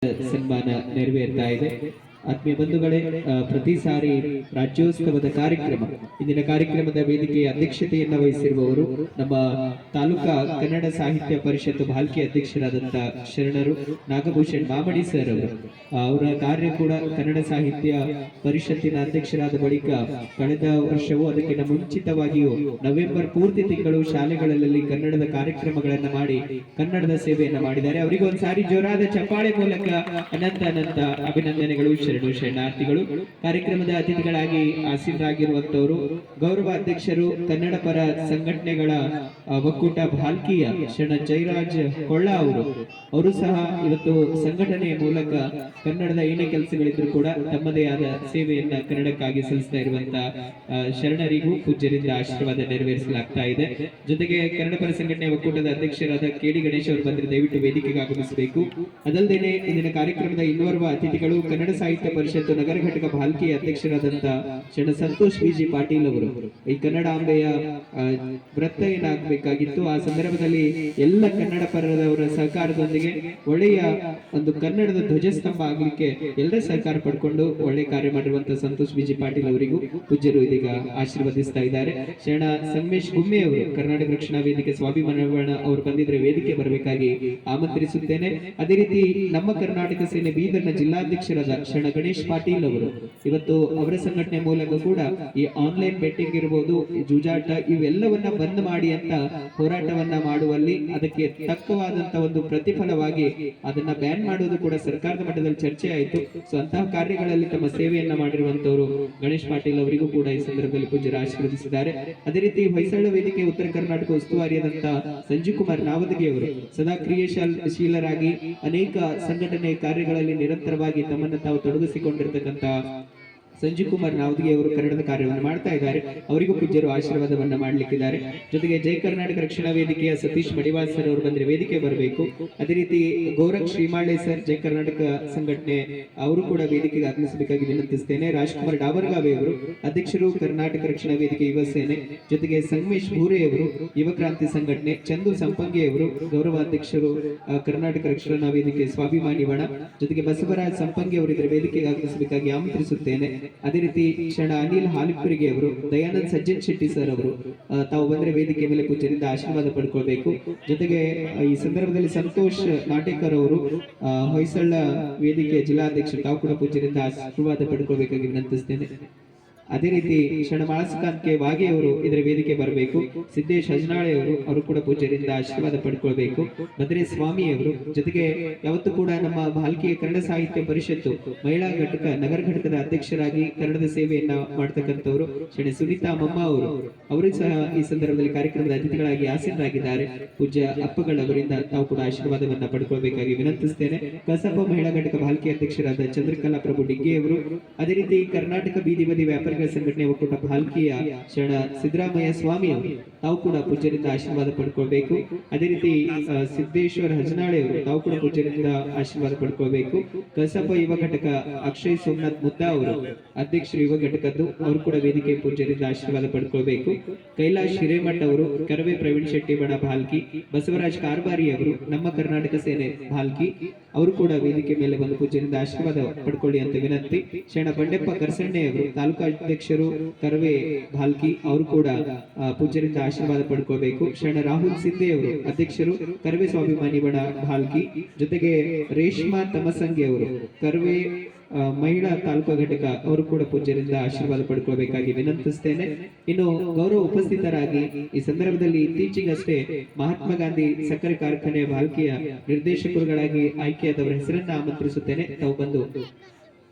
ಸನ್ಮಾನ ನೆರವೇರ್ತಾ ಇದೆ. ಆತ್ಮೀಯ ಬಂಧುಗಳೇ, ಪ್ರತಿ ಸಾರಿ ರಾಜ್ಯೋತ್ಸವದ ಕಾರ್ಯಕ್ರಮ, ಇಂದಿನ ಕಾರ್ಯಕ್ರಮದ ವೇದಿಕೆಯ ಅಧ್ಯಕ್ಷತೆಯನ್ನು ವಹಿಸಿರುವವರು ನಮ್ಮ ತಾಲೂಕಾ ಕನ್ನಡ ಸಾಹಿತ್ಯ ಪರಿಷತ್ ಭಾಲ್ಕಿ ಅಧ್ಯಕ್ಷರಾದಂಥ ಶರಣರು ನಾಗಭೂಷಣ್ ಮಾಮಡಿ ಸರ್ ಅವರು. ಅವರ ಕಾರ್ಯ ಕೂಡ ಕನ್ನಡ ಸಾಹಿತ್ಯ ಪರಿಷತ್ತಿನ ಅಧ್ಯಕ್ಷರಾದ ಬಳಿಕ ಕಳೆದ ವರ್ಷವೂ ಅದಕ್ಕಿಂತ ಮುಂಚಿತವಾಗಿಯೂ ನವೆಂಬರ್ ಪೂರ್ತಿ ತಿಂಗಳು ಶಾಲೆಗಳಲ್ಲಿ ಕನ್ನಡದ ಕಾರ್ಯಕ್ರಮಗಳನ್ನು ಮಾಡಿ ಕನ್ನಡದ ಸೇವೆಯನ್ನು ಮಾಡಿದ್ದಾರೆ. ಅವರಿಗೆ ಒಂದು ಸಾರಿ ಜೋರಾದ ಚಪ್ಪಾಳೆ ಮೂಲಕ ಅನಂತ ಅನಂತ ಅಭಿನಂದನೆಗಳು. ಶರಣಾರ್ಥಿಗಳು. ಕಾರ್ಯಕ್ರಮದ ಅತಿಥಿಗಳಾಗಿ ಆಸೀನರಾಗಿರುವಂತವರು ಗೌರವ ಅಧ್ಯಕ್ಷರು ಕನ್ನಡ ಪರ ಸಂಘಟನೆಗಳ ಒಕ್ಕೂಟ ಭಾಲ್ಕಿಯ ಶರಣ ಜಯರಾಜ್ ಕೊಳ್ಳ ಅವರು ಸಹ ಇವತ್ತು ಸಂಘಟನೆಯ ಮೂಲಕ ಕನ್ನಡದ ಏನೇ ಕೆಲಸಗಳಿದ್ರು ಕೂಡ ತಮ್ಮದೇ ಆದ ಸೇವೆಯನ್ನ ಕನ್ನಡಕ್ಕಾಗಿ ಸಲ್ಲಿಸ್ತಾ ಇರುವಂತಹ ಶರಣರಿಗೂ ಪೂಜ್ಯರಿಂದ ಆಶೀರ್ವಾದ ನೆರವೇರಿಸಲಾಗ್ತಾ ಇದೆ. ಜೊತೆಗೆ ಕನ್ನಡ ಪರ ಸಂಘಟನೆಯ ಒಕ್ಕೂಟದ ಅಧ್ಯಕ್ಷರಾದ ಕೆಡಿ ಗಣೇಶ್ ಅವರು ಬಂದರೆ ದಯವಿಟ್ಟು ವೇದಿಕೆಗೆ ಆಗಮಿಸಬೇಕು. ಅದಲ್ಲದೆ ಇಂದಿನ ಕಾರ್ಯಕ್ರಮದ ಇನ್ನೋರ್ವ ಅತಿಥಿಗಳು ಕನ್ನಡ ಸಾಹಿತ್ಯ ಪರಿಷತ್ತು ನಗರ ಘಟಕ ಭಾಲ್ಕಿ ಅಧ್ಯಕ್ಷರಾದಂತಹ ಶರಣ ಸಂತೋಷ್ ಬಿಜಿ ಪಾಟೀಲ್ ಅವರು. ಈ ಕನ್ನಡಾಂಬೆಯ ವ್ರತ ಏನಾಗಬೇಕಾಗಿತ್ತು, ಆ ಸಂದರ್ಭದಲ್ಲಿ ಎಲ್ಲ ಕನ್ನಡ ಪರದವರ ಸಹಕಾರದೊಂದಿಗೆ ಒಳ್ಳೆಯ ಒಂದು ಕನ್ನಡದ ಧ್ವಜಸ್ತಂಭ ಆಗ್ಲಿಕ್ಕೆ ಎಲ್ಲರ ಸಹಕಾರ ಪಡ್ಕೊಂಡು ಒಳ್ಳೆ ಕಾರ್ಯ ಮಾಡಿರುವಂತಹ ಸಂತೋಷ್ ಬಿಜಿ ಪಾಟೀಲ್ ಅವರಿಗೂ ಪೂಜ್ಯರು ಇದೀಗ ಆಶೀರ್ವದಿಸ್ತಾ ಇದ್ದಾರೆ. ಶರಣ ಸಂಗಮೇಶ್ ಗುಮ್ಮೆ ಅವರು ಕರ್ನಾಟಕ ರಕ್ಷಣಾ ವೇದಿಕೆ ಸ್ವಾಭಿಮಾನ ಅವರು ಬಂದಿದ್ರೆ ವೇದಿಕೆ ಬರಬೇಕಾಗಿ ಆಮಂತ್ರಿಸುತ್ತೇನೆ. ಅದೇ ರೀತಿ ನಮ್ಮ ಕರ್ನಾಟಕ ಸೇನೆ ಬೀದರ್ನ ಜಿಲ್ಲಾಧ್ಯಕ್ಷರಾದ ಶರಣ ಗಣೇಶ್ ಪಾಟೀಲ್ ಅವರು ಇವತ್ತು ಅವರ ಸಂಘಟನೆ ಮೂಲಕ ಕೂಡ ಈ ಆನ್ಲೈನ್ ಬೆಟ್ಟಿಂಗ್ ಇರಬಹುದು, ಜೂಜಾಟ ಇವೆಲ್ಲವನ್ನ ಬಂದ್ ಮಾಡಿ ಅಂತ ಹೋರಾಟವನ್ನ ಮಾಡುವಲ್ಲಿ ಅದಕ್ಕೆ ತಕ್ಕವಾದಂತ ಒಂದು ಪ್ರತಿಫಲವಾಗಿ ಅದನ್ನ ಬ್ಯಾನ್ ಮಾಡುವುದು ಕೂಡ ಸರ್ಕಾರದ ಮಟ್ಟದಲ್ಲಿ ಚರ್ಚೆ ಆಯಿತು. ಸೊ ಅಂತಹ ಕಾರ್ಯಗಳಲ್ಲಿ ತಮ್ಮ ಸೇವೆಯನ್ನ ಮಾಡಿರುವಂತವರು ಗಣೇಶ್ ಪಾಟೀಲ್ ಅವರಿಗೂ ಕೂಡ ಈ ಸಂದರ್ಭದಲ್ಲಿ ಪೂಜ್ಯರು ಆಶೀರ್ವದಿಸಿದ್ದಾರೆ. ಅದೇ ರೀತಿ ಹೊಯ್ಸಳ ವೇದಿಕೆ ಉತ್ತರ ಕರ್ನಾಟಕ ಉಸ್ತುವಾರಿಯಾದಂತಹ ಸಂಜೀವ್ ಕುಮಾರ್ ನಾವದಗಿ ಅವರು ಸದಾ ಕ್ರಿಯಾಶೀಲರಾಗಿ ಅನೇಕ ಸಂಘಟನೆ ಕಾರ್ಯಗಳಲ್ಲಿ ನಿರಂತರವಾಗಿ ತಮ್ಮನ್ನು ತಾವು ತೊಡಗಿಸಿಕೊಂಡಿರ್ತಕ್ಕಂಥ ಸಂಜೀವ್ ಕುಮಾರ್ ನಾವದಗಿ ಅವರು ಕನ್ನಡದ ಕಾರ್ಯವನ್ನು ಮಾಡ್ತಾ ಇದ್ದಾರೆ. ಅವರಿಗೂ ಪೂಜ್ಯರು ಆಶೀರ್ವಾದವನ್ನ ಮಾಡಲಿಕ್ಕಿದ್ದಾರೆ. ಜೊತೆಗೆ ಜೈ ಕರ್ನಾಟಕ ರಕ್ಷಣಾ ವೇದಿಕೆಯ ಸತೀಶ್ ಮಡಿವಾಲ್ ಸರ್ ಅವರು ಬಂದ್ರೆ ವೇದಿಕೆ ಬರಬೇಕು. ಅದೇ ರೀತಿ ಗೌರಕ್ ಶ್ರೀಮಾಳೆ ಸರ್ ಜೈ ಕರ್ನಾಟಕ ಸಂಘಟನೆ ಅವರು ಕೂಡ ವೇದಿಕೆಗೆ ಆಗಮಿಸಬೇಕಾಗಿ ವಿನಂತಿಸ್ತೇನೆ. ರಾಜ್ಕುಮಾರ್ ಡಾಬರ್ಗಾವೆ ಅವರು ಅಧ್ಯಕ್ಷರು ಕರ್ನಾಟಕ ರಕ್ಷಣಾ ವೇದಿಕೆ ಯುವ ಸೇನೆ. ಜೊತೆಗೆ ಸಂಗಮೇಶ್ ಭೂರೆ ಅವರು ಯುವ ಕ್ರಾಂತಿ ಸಂಘಟನೆ. ಚಂದು ಸಂಪಂಗಿ ಅವರು ಗೌರವ ಅಧ್ಯಕ್ಷರು ಕರ್ನಾಟಕ ರಕ್ಷಣಾ ವೇದಿಕೆ ಸ್ವಾಭಿಮಾನಿ ಬಣ. ಜೊತೆಗೆ ಬಸವರಾಜ್ ಸಂಪಂಗಿ ಅವರು ಇದರ ವೇದಿಕೆಗೆ ಆಗಮಿಸಬೇಕಾಗಿ ಆಮಂತ್ರಿಸುತ್ತೇನೆ. ಅದೇ ರೀತಿ ಶರಣ ಅನಿಲ್ ಹಾಲಿಪುರಿಗೆ ಅವರು, ದಯಾನಂದ್ ಸಜ್ಜನ್ ಶೆಟ್ಟಿ ಸರ್ ಅವರು ತಾವು ಬಂದ್ರೆ ವೇದಿಕೆ ಮೇಲೆ ಪೂಜ್ಯರಿಂದ ಆಶೀರ್ವಾದ ಪಡ್ಕೊಳ್ಬೇಕು. ಜೊತೆಗೆ ಈ ಸಂದರ್ಭದಲ್ಲಿ ಸಂತೋಷ್ ನಾಟೇಕರ್ ಅವರು ಹೊಯ್ಸಳ ವೇದಿಕೆಯ ಜಿಲ್ಲಾಧ್ಯಕ್ಷರು, ತಾವು ಕೂಡ ಪೂಜ್ಯರಿಂದ ಆಶೀರ್ವಾದ ಪಡ್ಕೊಳ್ಬೇಕಾಗಿ ವಿನಂತಿಸ್ತೇನೆ. ಅದೇ ರೀತಿ ಶರಣ ಮಾಳಸಕಾಂತ್ ವಾಗೆ ಅವರು ಇದರ ವೇದಿಕೆ ಬರಬೇಕು. ಸಿದ್ದೇಶ್ ಹಜನಾಳೆ ಅವರು ಕೂಡ ಪೂಜ್ಯರಿಂದ ಆಶೀರ್ವಾದ ಪಡ್ಕೊಳ್ಬೇಕು. ಭದ್ರೆ ಸ್ವಾಮಿ ಅವರು, ಜೊತೆಗೆ ಯಾವತ್ತೂ ಕೂಡ ನಮ್ಮ ಭಾಲ್ಕಿಯ ಕನ್ನಡ ಸಾಹಿತ್ಯ ಪರಿಷತ್ತು ಮಹಿಳಾ ಘಟಕ ನಗರ ಘಟಕದ ಅಧ್ಯಕ್ಷರಾಗಿ ಕನ್ನಡದ ಸೇವೆಯನ್ನ ಮಾಡ್ತಕ್ಕಂಥವ್ರು ಶರಣ ಸುನೀತಾ ಮಮ್ಮ ಅವರು ಸಹ ಈ ಸಂದರ್ಭದಲ್ಲಿ ಕಾರ್ಯಕ್ರಮದ ಅತಿಥಿಗಳಾಗಿ ಆಸೀನರಾಗಿದ್ದಾರೆ. ಪೂಜ್ಯ ಅಪ್ಪಗಳವರಿಂದ ತಾವು ಕೂಡ ಆಶೀರ್ವಾದವನ್ನ ಪಡ್ಕೊಳ್ಬೇಕಾಗಿ ವಿನಂತಿಸ್ತೇನೆ. ಕಸಪ ಮಹಿಳಾ ಘಟಕ ಭಾಲ್ಕಿ ಅಧ್ಯಕ್ಷರಾದ ಚಂದ್ರಕಲಾ ಪ್ರಭು ಡಿಗ್ಗೆ ಅವರು, ಅದೇ ರೀತಿ ಕರ್ನಾಟಕ ಬೀದಿ ಬದಿ ವ್ಯಾಪಾರ ಸಂಘಟನೆ ಒಕ್ಕೂಟ ಭಾಲ್ಕಿಯ ಶರಣ ಸಿದ್ದರಾಮಯ್ಯ ಸ್ವಾಮಿ ಅವರು ತಾವು ಕೂಡ ಪೂಜ್ಯರಿಂದ ಆಶೀರ್ವಾದ ಪಡ್ಕೊಳ್ಬೇಕು. ಅದೇ ರೀತಿ ಸಿದ್ದೇಶ್ವರ ಹಜನಾಳೆ ಅವರು ತಾವು ಕೂಡ ಪೂಜ್ಯರಿಂದ ಆಶೀರ್ವಾದ ಪಡ್ಕೊಳ್ಬೇಕು. ಕಸಪ ಯುವ ಘಟಕ ಅಕ್ಷಯ್ ಸೋಮನಾಥ್ ಮುದ್ದಾ ಅವರು ಅಧ್ಯಕ್ಷರು ಯುವ ಘಟಕದ್ದು, ಅವರು ಕೂಡ ವೇದಿಕೆ ಪೂಜ್ಯರಿಂದ ಆಶೀರ್ವಾದ ಪಡ್ಕೊಳ್ಬೇಕು. ಕೈಲಾಶ್ ಹಿರೇಮಠ್ ಅವರು ಕರವೇ ಪ್ರವೀಣ್ ಶೆಟ್ಟಿ ಬಣ ಭಾಲ್ಕಿ. ಬಸವರಾಜ್ ಕಾರ್ಬಾರಿ ಅವರು ನಮ್ಮ ಕರ್ನಾಟಕ ಸೇನೆ ಭಾಲ್ಕಿ, ಅವರು ಕೂಡ ವೇದಿಕೆ ಮೇಲೆ ಬಂದು ಪೂಜ್ಯರಿಂದ ಆಶೀರ್ವಾದ ಪಡ್ಕೊಳ್ಳಿ ಅಂತ ವಿನಂತಿ. ಶರಣ ಬಂಡೆಪ್ಪ ಕರ್ಸಣ್ಣೆ ಅವರು ತಾಲೂಕಾ ಅಧ್ಯಕ್ಷರು ಕರವೇ ಭಾಲ್ಕಿ, ಅವರು ಕೂಡ ಪೂಜ್ಯರಿಂದ ಆಶೀರ್ವಾದ ಪಡ್ಕೊಳ್ಬೇಕು. ಶರಣ ರಾಹುಲ್ ಸಿಂಧೆ ಅವರು ಅಧ್ಯಕ್ಷರು ಕರವೇ ಸ್ವಾಭಿಮಾನಿ ಬಣ ಭಾಲ್ಕಿ. ಜೊತೆಗೆ ರೇಷ್ಮಾ ತಮಸಂಗೆ ಅವರು ಕರವೇ ಮಹಿಳಾ ತಾಲೂಕಾ ಘಟಕ, ಅವರು ಕೂಡ ಪೂಜ್ಯರಿಂದ ಆಶೀರ್ವಾದ ಪಡ್ಕೊಳ್ಬೇಕಾಗಿ ವಿನಂತಿಸ್ತೇನೆ. ಇನ್ನು ಗೌರವ ಉಪಸ್ಥಿತರಾಗಿ ಈ ಸಂದರ್ಭದಲ್ಲಿ ಇತ್ತೀಚೆಗಷ್ಟೇ ಮಹಾತ್ಮ ಗಾಂಧಿ ಸಕ್ಕರೆ ಕಾರ್ಖಾನೆ ಭಾಲ್ಕಿಯ ನಿರ್ದೇಶಕರುಗಳಾಗಿ ಆಯ್ಕೆಯಾದವರ ಹೆಸರನ್ನ ಆಮಂತ್ರಿಸುತ್ತೇನೆ. ತಾವು ಬಂದು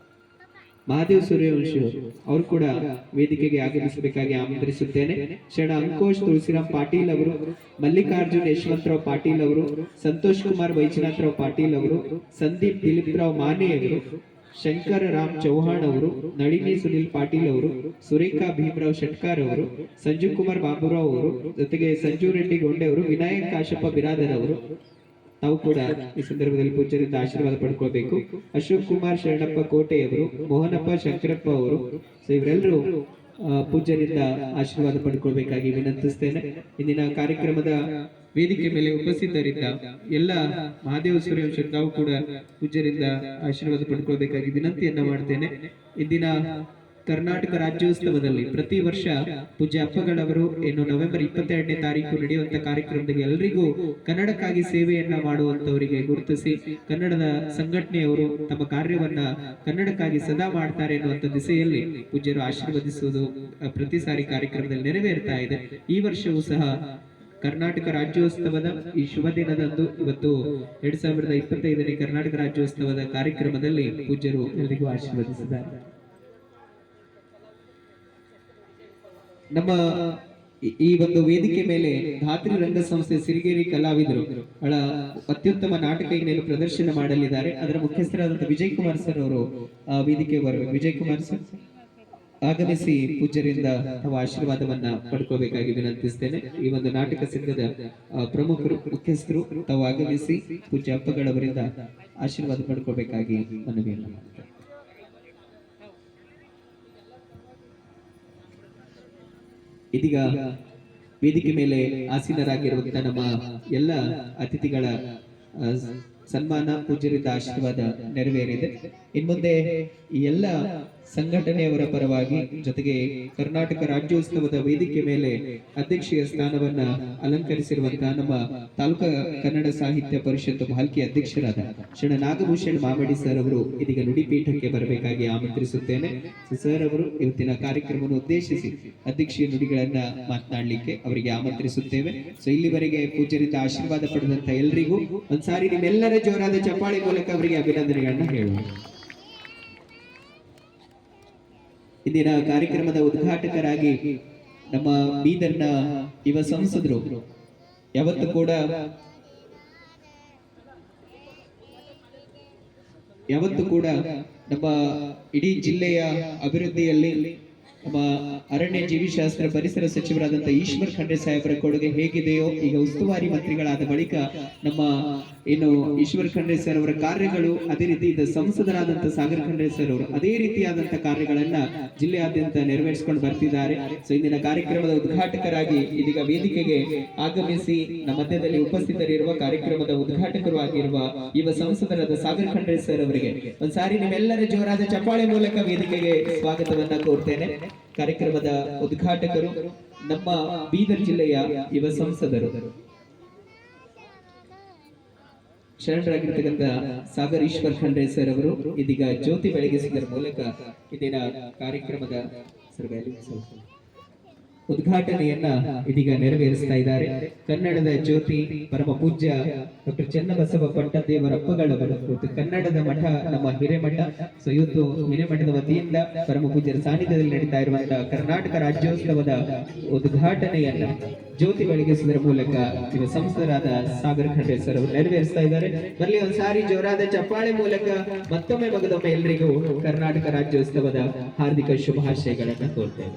ಮಹಾದೇವ್ ಸೂರ್ಯವಂಶಿ ಅವರು ಕೂಡ ವೇದಿಕೆಗೆ ಆಗಮಿಸಬೇಕಾಗಿ ಆಮಂತ್ರಿಸುತ್ತೇನೆ. ಶರಣ ಅಂಕೋಶ್ ತುಳಸಿರಾಮ್ ಪಾಟೀಲ್ ಅವರು, ಮಲ್ಲಿಕಾರ್ಜುನ್ ಯಶವಂತರಾವ್ ಪಾಟೀಲ್ ಅವರು, ಸಂತೋಷ್ ಕುಮಾರ್ ವೈಜನಾಥರಾವ್ ಪಾಟೀಲ್ ಅವರು, ಸಂದೀಪ್ ದಿಲೀಪ್ ರಾವ್ ಮಾನೆ ಅವರು, ಶಂಕರ ರಾಮ್ ಚೌಹಾಣ್ ಅವರು, ನಳಿನಿ ಸುನಿಲ್ ಪಾಟೀಲ್ ಅವರು, ಸುರೇಖಾ ಭೀಮರಾವ್ ಶೆಟ್ಕಾರ್ ಅವರು, ಸಂಜೀವ್ ಕುಮಾರ್ ಬಾಬುರಾವ್ ಅವರು, ಜೊತೆಗೆ ಸಂಜು ರೆಡ್ಡಿ ಗೊಂಡೆ ಅವರು, ವಿನಾಯಕ್ ಕಾಶಪ್ಪ ಬಿರಾದರ್ ಅವರು ತಾವು ಕೂಡ ಈ ಸಂದರ್ಭದಲ್ಲಿ ಪೂಜ್ಯರಿಂದ ಆಶೀರ್ವಾದ ಪಡ್ಕೊಳ್ಬೇಕು. ಅಶೋಕ್ ಕುಮಾರ್ ಶರಣಪ್ಪ ಕೋಟೆಯವರು, ಮೋಹನಪ್ಪ ಶಂಕರಪ್ಪ ಅವರು, ಇವರೆಲ್ಲರೂ ಪೂಜ್ಯರಿಂದ ಆಶೀರ್ವಾದ ಪಡ್ಕೊಳ್ಬೇಕಾಗಿ ವಿನಂತಿಸ್ತೇನೆ. ಇಂದಿನ ಕಾರ್ಯಕ್ರಮದ ವೇದಿಕೆ ಮೇಲೆ ಉಪಸ್ಥಿತರಿದ್ದ ಎಲ್ಲ ಮಹಾದೇವ ಸೂರ್ಯವಂಶಿ ತಾವು ಕೂಡ ಪೂಜ್ಯರಿಂದ ಆಶೀರ್ವಾದ ಪಡ್ಕೊಳ್ಬೇಕಾಗಿ ವಿನಂತಿಯನ್ನ ಮಾಡ್ತೇನೆ. ಇಂದಿನ ಕರ್ನಾಟಕ ರಾಜ್ಯೋತ್ಸವದಲ್ಲಿ ಪ್ರತಿ ವರ್ಷ ಪೂಜ್ಯ ಅಪ್ಪಗಳವರು ಇನ್ನು ನವೆಂಬರ್ 22ನೇ ತಾರೀಕು ನಡೆಯುವಂತ ಕಾರ್ಯಕ್ರಮದಲ್ಲಿ ಎಲ್ಲರಿಗೂ ಕನ್ನಡಕ್ಕಾಗಿ ಸೇವೆಯನ್ನ ಮಾಡುವಂತವರಿಗೆ ಗುರುತಿಸಿ ಕನ್ನಡದ ಸಂಘಟನೆಯವರು ತಮ್ಮ ಕಾರ್ಯವನ್ನ ಕನ್ನಡಕ್ಕಾಗಿ ಸದಾ ಮಾಡ್ತಾರೆ ಎನ್ನುವಂತ ದಿಸೆಯಲ್ಲಿ ಪೂಜ್ಯರು ಆಶೀರ್ವದಿಸುವುದು ಪ್ರತಿ ಸಾರಿ ಕಾರ್ಯಕ್ರಮದಲ್ಲಿ ನೆರವೇರ್ತಾ ಇದೆ. ಈ ವರ್ಷವೂ ಸಹ ಕರ್ನಾಟಕ ರಾಜ್ಯೋತ್ಸವದ ಈ ಶುಭ ದಿನದಂದು ಇವತ್ತು 2025ನೇ ಕರ್ನಾಟಕ ರಾಜ್ಯೋತ್ಸವದ ಕಾರ್ಯಕ್ರಮದಲ್ಲಿ ಪೂಜ್ಯರು ಎಲ್ಲರಿಗೂ ಆಶೀರ್ವದಿಸಿದ್ದಾರೆ. ನಮ್ಮ ಈ ಒಂದು ವೇದಿಕೆ ಮೇಲೆ ಧಾತ್ರಿ ರಂಗ ಸಂಸ್ಥೆ ಸಿರಿಗೇರಿ ಕಲಾವಿದರು ಬಹಳ ಅತ್ಯುತ್ತಮ ನಾಟಕ ಹಿನ್ನೆಲೆ ಪ್ರದರ್ಶನ ಮಾಡಲಿದ್ದಾರೆ. ಅದರ ಮುಖ್ಯಸ್ಥರಾದಂತಹ ವಿಜಯ್ ಕುಮಾರ್ ಸರ್ ಅವರು ವೇದಿಕೆ ಬರಬೇಕು. ವಿಜಯ್ ಕುಮಾರ್ ಸರ್ ಆಗಮಿಸಿ ಪೂಜ್ಯರಿಂದ ನಾವು ಆಶೀರ್ವಾದವನ್ನ ಪಡ್ಕೋಬೇಕಾಗಿ ವಿನಂತಿಸ್ತೇನೆ. ಈ ಒಂದು ನಾಟಕ ಸಂಘದ ಪ್ರಮುಖರು ಮುಖ್ಯಸ್ಥರು ತಾವು ಆಗಮಿಸಿ ಪೂಜ್ಯ ಅಪ್ಪಗಳವರಿಂದ ಆಶೀರ್ವಾದ ಪಡ್ಕೋಬೇಕಾಗಿ ಮನವಿಯನ್ನು ಮಾಡ್ತೇನೆ. ಇದೀಗ ವೇದಿಕೆ ಮೇಲೆ ಆಸೀನರಾಗಿರುವಂತಹ ನಮ್ಮ ಎಲ್ಲ ಅತಿಥಿಗಳ ಸನ್ಮಾನ ಪೂಜ್ಯರಿಂದ ಆಶೀರ್ವಾದ ನೆರವೇರಿದೆ. ಇನ್ಮುಂದೆ ಈ ಎಲ್ಲ ಸಂಘಟನೆಯವರ ಪರವಾಗಿ ಜೊತೆಗೆ ಕರ್ನಾಟಕ ರಾಜ್ಯೋತ್ಸವದ ವೇದಿಕೆ ಮೇಲೆ ಅಧ್ಯಕ್ಷೀಯ ಸ್ಥಾನವನ್ನ ಅಲಂಕರಿಸಿರುವಂತಹ ನಮ್ಮ ತಾಲೂಕಾ ಕನ್ನಡ ಸಾಹಿತ್ಯ ಪರಿಷತ್ ಭಾಲ್ಕಿ ಅಧ್ಯಕ್ಷರಾದ ಶ್ರೀ ನಾಗಭೂಷಣ್ ಮಾಮಡಿ ಸರ್ ಅವರು ಇದೀಗ ನುಡಿಪೀಠಕ್ಕೆ ಬರಬೇಕಾಗಿ ಆಮಂತ್ರಿಸುತ್ತೇನೆ. ಸರ್ ಅವರು ಇವತ್ತಿನ ಕಾರ್ಯಕ್ರಮವನ್ನು ಉದ್ದೇಶಿಸಿ ಅಧ್ಯಕ್ಷೀಯ ನುಡಿಗಳನ್ನ ಮಾತನಾಡಲಿಕ್ಕೆ ಅವರಿಗೆ ಆಮಂತ್ರಿಸುತ್ತೇವೆ. ಸೊ ಇಲ್ಲಿವರೆಗೆ ಪೂಜ್ಯರಿಂದ ಆಶೀರ್ವಾದ ಪಡೆದಂತ ಎಲ್ಲರಿಗೂ ಒಂದ್ಸಾರಿ ನಿಮ್ಮೆಲ್ಲರ ಜೋರಾದ ಚಪ್ಪಾಳೆ ಮೂಲಕ ಅವರಿಗೆ ಅಭಿನಂದನೆಗಳನ್ನ ಹೇಳುವ. ಇಂದಿನ ಕಾರ್ಯಕ್ರಮದ ಉದ್ಘಾಟಕರಾಗಿ ನಮ್ಮ ಬೀದರ್ನ ಯುವ ಸಂಸದರು ಯಾವತ್ತು ಕೂಡ ನಮ್ಮ ಇಡೀ ಜಿಲ್ಲೆಯ ಅಭಿವೃದ್ಧಿಯಲ್ಲಿ ನಮ್ಮ ಅರಣ್ಯ ಜೀವಿಶಾಸ್ತ್ರ ಪರಿಸರ ಸಚಿವರಾದಂತಹ ಈಶ್ವರ್ ಖಂಡ್ರೆ ಸಾಹೇಬರ ಕೊಡುಗೆ ಹೇಗಿದೆಯೋ ಈಗ ಉಸ್ತುವಾರಿ ಮಂತ್ರಿಗಳಾದ ಬಳಿಕ ನಮ್ಮ ಏನು ಈಶ್ವರ್ ಖಂಡ್ರೆ ಸರ್ ಅವರ ಕಾರ್ಯಗಳು ಅದೇ ರೀತಿ ಸಂಸದರಾದಂತಹ ಸಾಗರ್ ಖಂಡ್ರೆ ಸರ್ ಅವರು ಅದೇ ರೀತಿಯಾದಂತಹ ಕಾರ್ಯಗಳನ್ನ ಜಿಲ್ಲೆಯಾದ್ಯಂತ ನೆರವೇರಿಸಿಕೊಂಡು ಬರ್ತಿದ್ದಾರೆ. ಸೊ ಇಂದಿನ ಕಾರ್ಯಕ್ರಮದ ಉದ್ಘಾಟಕರಾಗಿ ಇದೀಗ ವೇದಿಕೆಗೆ ಆಗಮಿಸಿ ನಮ್ಮ ಮಧ್ಯದಲ್ಲಿ ಉಪಸ್ಥಿತರಿರುವ ಕಾರ್ಯಕ್ರಮದ ಉದ್ಘಾಟಕರು ಆಗಿರುವ ಯುವ ಸಂಸದರಾದ ಸಾಗರ್ ಖಂಡ್ರೆ ಸರ್ ಅವರಿಗೆ ಒಂದ್ಸಾರಿ ನಿಮ್ಮೆಲ್ಲರ ಜೋರಾದ ಚಪ್ಪಾಳೆ ಮೂಲಕ ವೇದಿಕೆಗೆ ಸ್ವಾಗತವನ್ನ ಕೋರ್ತೇನೆ. ಕಾರ್ಯಕ್ರಮದ ಉದ್ಘಾಟಕರು ನಮ್ಮ ಬೀದರ್ ಜಿಲ್ಲೆಯ ಯುವ ಸಂಸದರು ಶರಣರಾಗಿರ್ತಕ್ಕಂಥ ಸಾಗರ್ ಈಶ್ವರ್ ಖಂಡ್ರೆ ಸರ್ ಅವರು ಇದೀಗ ಜ್ಯೋತಿ ಬೆಳಗಿಸುವುದರ ಮೂಲಕ ಇಂದಿನ ಕಾರ್ಯಕ್ರಮದ ಉದ್ಘಾಟನೆಯನ್ನ ಇದೀಗ ನೆರವೇರಿಸ್ತಾ ಇದ್ದಾರೆ. ಕನ್ನಡದ ಜ್ಯೋತಿ ಪರಮ ಪೂಜ್ಯ ಡಾಕ್ಟರ್ ಚನ್ನಬಸವ ಪಟ್ಟದೇವರ ಅಪ್ಪಗಳವರು ಕನ್ನಡದ ಮಠ ನಮ್ಮ ಹಿರೇಮಠ. ಸೊ ಇವತ್ತು ಹಿರೇಮಠದ ವತಿಯಿಂದ ಪರಮ ಪೂಜ್ಯರ ಸಾನ್ನಿಧ್ಯದಲ್ಲಿ ನಡೀತಾ ಇರುವಂತಹ ಕರ್ನಾಟಕ ರಾಜ್ಯೋತ್ಸವದ ಉದ್ಘಾಟನೆಯನ್ನ ಜ್ಯೋತಿ ಬೆಳಗಿಸುವುದರ ಮೂಲಕ ಇವ ಸಂಸದರಾದ ಸಾಗರ್ ಖಂಡ್ರೆ ಸರ್ ಅವರು ನೆರವೇರಿಸ್ತಾ ಇದ್ದಾರೆ. ಬರಲಿ ಒಂದ್ಸಾರಿ ಜೋರಾದ ಚಪ್ಪಾಳೆ ಮೂಲಕ ಮತ್ತೊಮ್ಮೆ ಮಗದೊಮ್ಮೆ ಎಲ್ಲರಿಗೂ ಕರ್ನಾಟಕ ರಾಜ್ಯೋತ್ಸವದ ಹಾರ್ದಿಕ ಶುಭಾಶಯಗಳನ್ನ ಕೋರ್ತೇವೆ.